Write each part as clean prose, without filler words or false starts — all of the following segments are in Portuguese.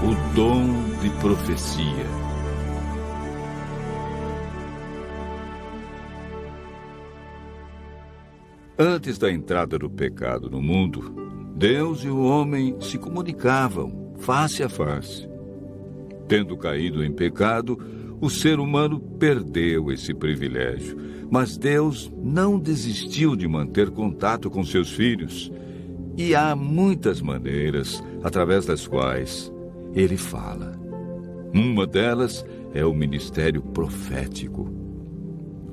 o dom de profecia. Antes da entrada do pecado no mundo, Deus e o homem se comunicavam face a face. Tendo caído em pecado, o ser humano perdeu esse privilégio. Mas Deus não desistiu de manter contato com seus filhos. E há muitas maneiras através das quais Ele fala. Uma delas é o ministério profético.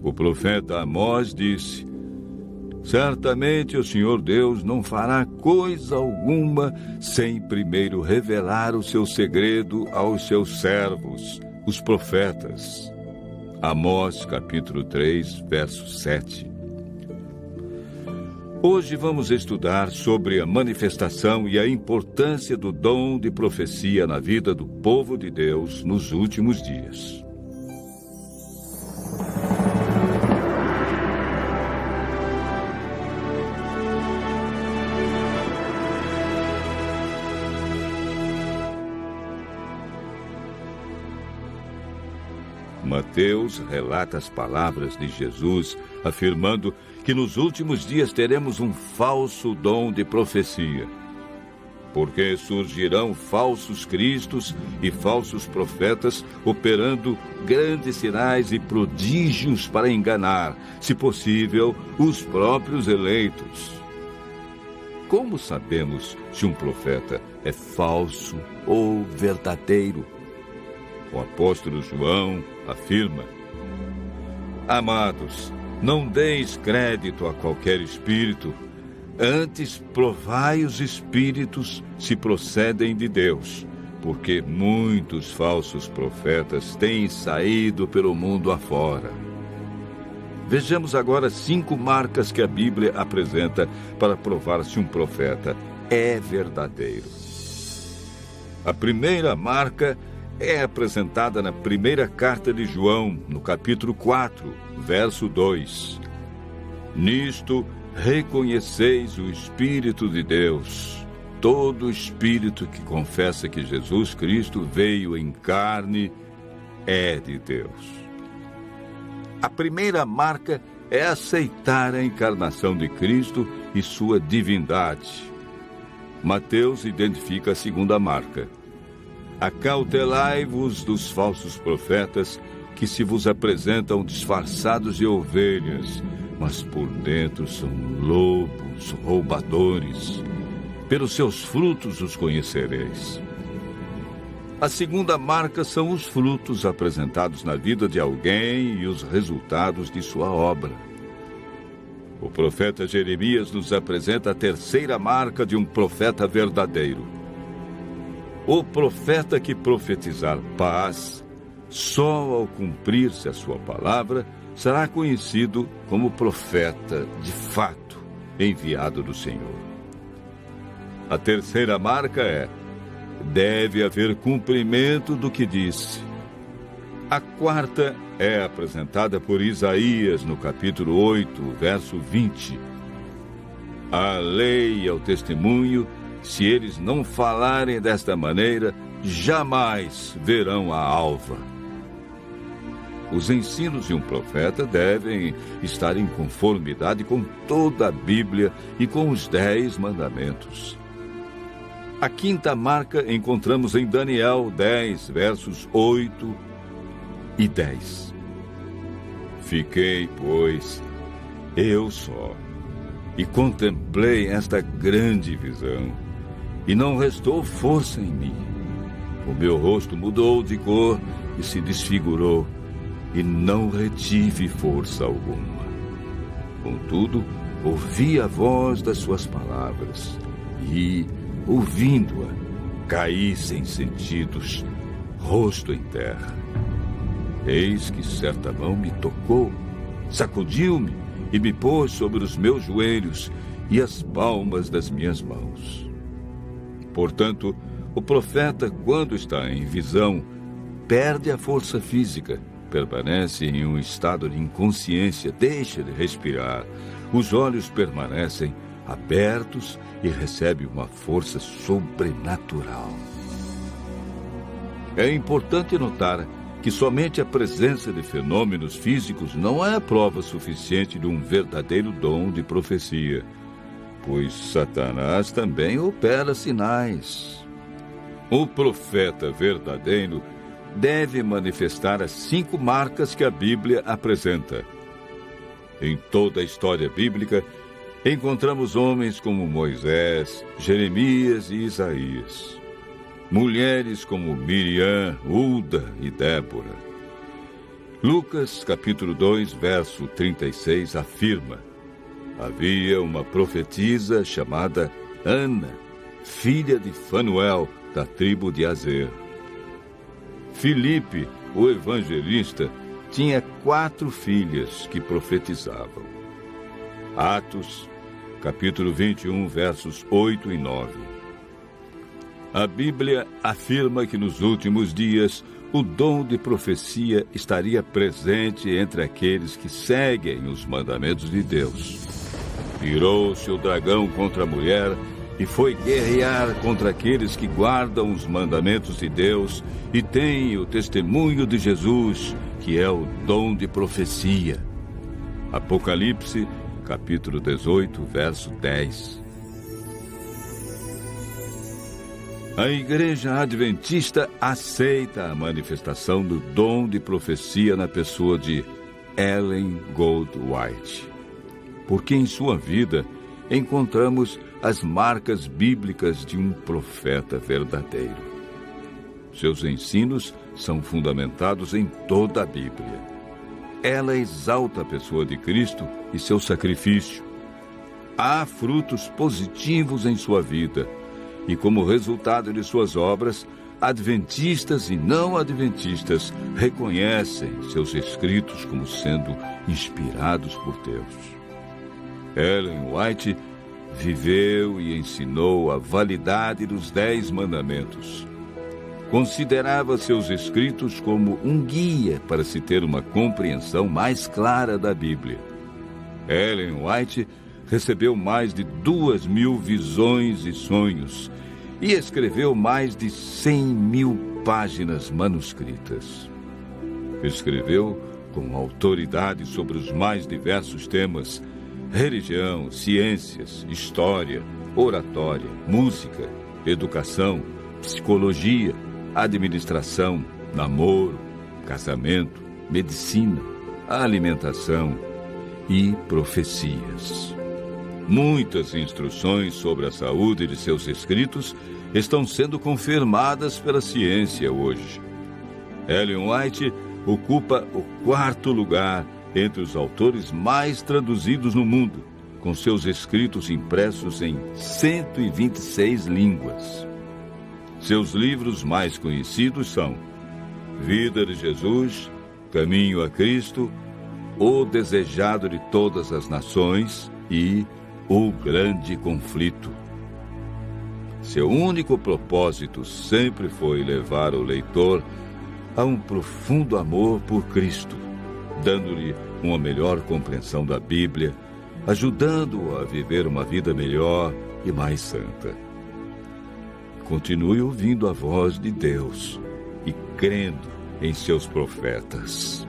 O profeta Amós disse: certamente o Senhor Deus não fará coisa alguma sem primeiro revelar o seu segredo aos seus servos, os profetas. Amós, capítulo 3, verso 7. Hoje vamos estudar sobre a manifestação e a importância do dom de profecia na vida do povo de Deus nos últimos dias. Mateus relata as palavras de Jesus, afirmando que nos últimos dias teremos um falso dom de profecia. Porque surgirão falsos cristos e falsos profetas operando grandes sinais e prodígios para enganar, se possível, os próprios eleitos. Como sabemos se um profeta é falso ou verdadeiro? O apóstolo João afirma: amados, não deis crédito a qualquer espírito, antes provai os espíritos se procedem de Deus, porque muitos falsos profetas têm saído pelo mundo afora. Vejamos agora 5 marcas que a Bíblia apresenta para provar se um profeta é verdadeiro. A primeira marca é apresentada na primeira carta de João, no capítulo 4, verso 2. Nisto reconheceis o Espírito de Deus. Todo espírito que confessa que Jesus Cristo veio em carne é de Deus. A primeira marca é aceitar a encarnação de Cristo e sua divindade. Mateus identifica a segunda marca: acautelai-vos dos falsos profetas que se vos apresentam disfarçados de ovelhas, mas por dentro são lobos roubadores. Pelos seus frutos os conhecereis. A segunda marca são os frutos apresentados na vida de alguém e os resultados de sua obra. O profeta Jeremias nos apresenta a terceira marca de um profeta verdadeiro. O profeta que profetizar paz, só ao cumprir-se a sua palavra, será conhecido como profeta de fato, enviado do Senhor. A terceira marca é: deve haver cumprimento do que disse. A quarta é apresentada por Isaías no capítulo 8, verso 20. A lei e ao testemunho, se eles não falarem desta maneira, jamais verão a alva. Os ensinos de um profeta devem estar em conformidade com toda a Bíblia e com os 10 mandamentos. A quinta marca encontramos em Daniel 10, versos 8 e 10. Fiquei, pois, eu só, e contemplei esta grande visão, e não restou força em mim. O meu rosto mudou de cor e se desfigurou, e não retive força alguma. Contudo, ouvi a voz das suas palavras, e, ouvindo-a, caí sem sentidos, rosto em terra. Eis que certa mão me tocou, sacudiu-me e me pôs sobre os meus joelhos e as palmas das minhas mãos. Portanto, o profeta, quando está em visão, perde a força física, permanece em um estado de inconsciência, deixa de respirar, os olhos permanecem abertos e recebe uma força sobrenatural. É importante notar que somente a presença de fenômenos físicos não é prova suficiente de um verdadeiro dom de profecia, pois Satanás também opera sinais. O profeta verdadeiro deve manifestar as 5 marcas que a Bíblia apresenta. Em toda a história bíblica, encontramos homens como Moisés, Jeremias e Isaías. Mulheres como Miriam, Hulda e Débora. Lucas, capítulo 2, verso 36, afirma: havia uma profetisa chamada Ana, filha de Fanuel, da tribo de Azer. Filipe, o evangelista, tinha 4 filhas que profetizavam. Atos, capítulo 21, versos 8 e 9. A Bíblia afirma que nos últimos dias o dom de profecia estaria presente entre aqueles que seguem os mandamentos de Deus. Virou-se o dragão contra a mulher e foi guerrear contra aqueles que guardam os mandamentos de Deus e têm o testemunho de Jesus, que é o dom de profecia. Apocalipse, capítulo 18, verso 10. A Igreja Adventista aceita a manifestação do dom de profecia na pessoa de Ellen Goldwhite, porque em sua vida encontramos as marcas bíblicas de um profeta verdadeiro. Seus ensinos são fundamentados em toda a Bíblia. Ela exalta a pessoa de Cristo e seu sacrifício. Há frutos positivos em sua vida, e como resultado de suas obras, adventistas e não adventistas reconhecem seus escritos como sendo inspirados por Deus. Ellen White viveu e ensinou a validade dos 10 mandamentos. Considerava seus escritos como um guia para se ter uma compreensão mais clara da Bíblia. Ellen White recebeu mais de 2.000 visões e sonhos e escreveu mais de 100.000 páginas manuscritas. Escreveu com autoridade sobre os mais diversos temas: religião, ciências, história, oratória, música, educação, psicologia, administração, namoro, casamento, medicina, alimentação e profecias. Muitas instruções sobre a saúde de seus escritos estão sendo confirmadas pela ciência hoje. Ellen White ocupa o 4º lugar entre os autores mais traduzidos no mundo, com seus escritos impressos em 126 línguas. Seus livros mais conhecidos são Vida de Jesus, Caminho a Cristo, O Desejado de Todas as Nações e O Grande Conflito. Seu único propósito sempre foi levar o leitor a um profundo amor por Cristo, dando-lhe uma melhor compreensão da Bíblia, ajudando-o a viver uma vida melhor e mais santa. Continue ouvindo a voz de Deus e crendo em seus profetas.